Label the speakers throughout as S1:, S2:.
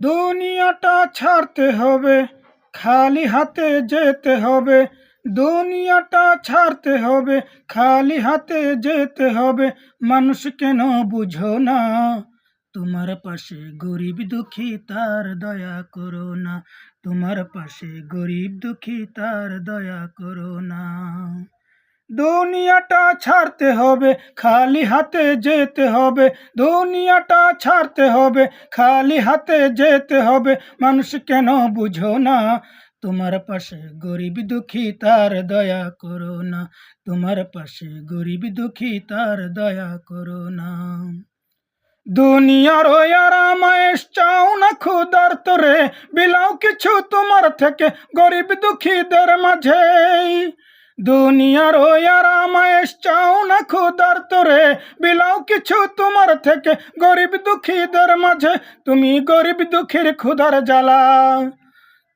S1: দুনিয়াটা ছাড়তে হবে, খালি হাতে যেতে হবে। দুনিয়াটা ছাড়তে হবে, খালি হাতে যেতে হবে। মানুষ কেন বুঝো না? তোমার পাশে গরিব দুঃখী তার দয়া করো না। তোমার পাশে গরিব দুঃখী তার দয়া করো না। দুনিয়াটা ছাড়তে হবে, খালি হাতে যেতে হবে। দুনিয়াটা ছাড়তে হবে, খালি হাতে যেতে হবে। মানুষ কেন বুঝো না? তোমার পাশে গরিব দুঃখী তার দয়া করো না। তোমার পাশে গরিব দুঃখী তার দয়া করো না। দুনিয়ার ওই আরামায়েশ চাও না ক্ষুধার তরে, বিলাও কিছু তোমার থেকে গরিব দুঃখীদের মাঝে। দুনিয়ার ওই আরামায়েশ চাও না ক্ষুধার তরে, বিলাও কিছু তোমার থেকে গরিব দুঃখীদের মাঝে। তুমি গরিব দুঃখীর ক্ষুধার জ্বালা,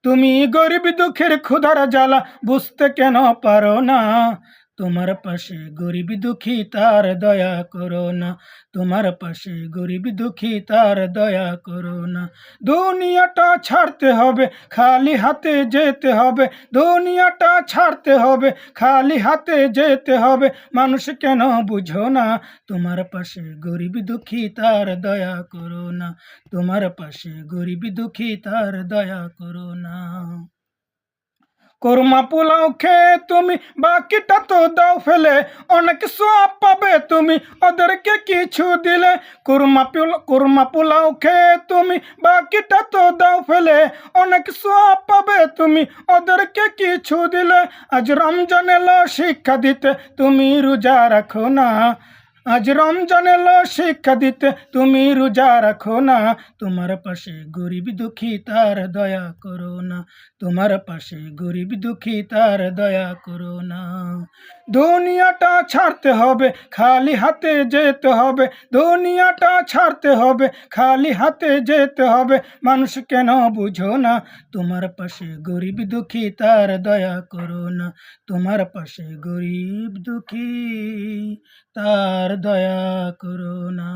S1: তুমি গরিব দুঃখের ক্ষুধার জ্বালা বুঝতে কেন পারো না? তোমার পাশে গরিব দুঃখী তার দয়া করো না। তোমার পাশে গরিব দুঃখী তার দয়া করো না। দুনিয়াটা ছাড়তে হবে, খালি হাতে যেতে হবে। দুনিয়াটা ছাড়তে হবে, খালি হাতে যেতে হবে। মানুষ কেন বুঝো না? তোমার পাশে গরিব দুঃখী তার দয়া করো না। তোমার পাশে গরিব দুঃখী তার দয়া করো না। কোরমা পোলাও খেয়ে তুমি বাকিটা তো দাও ফেলে, অনেক সওয়াব পাবে তুমি ওদেরকে কিছু দিলে। কোরমা পোলাও খেয়ে তুমি বাকিটা তো দাও ফেলে, অনেক সওয়াব পাবে তুমি ওদেরকে কিছু দিলে। আজ রমজান এলো শিক্ষা দিতে, তুমি রোজা রাখো না। আজ রমজান এলো শিক্ষা দিতে, তুমি রোজা রাখো না। তোমার পাশে গরিব দুঃখী তার দয়া করো না। তোমার পাশে গরিব দুঃখী তার দয়া করো না। দুনিয়াটা ছাড়তে হবে, খালি হাতে যেতে হবে। দুনিয়াটা ছাড়তে হবে, খালি হাতে যেতে হবে। মানুষ কেন বুঝো না? তোমার পাশে গরিব দুঃখী তার দয়া করো না। তোমার পাশে গরিব দুঃখী তার দয়া করো না।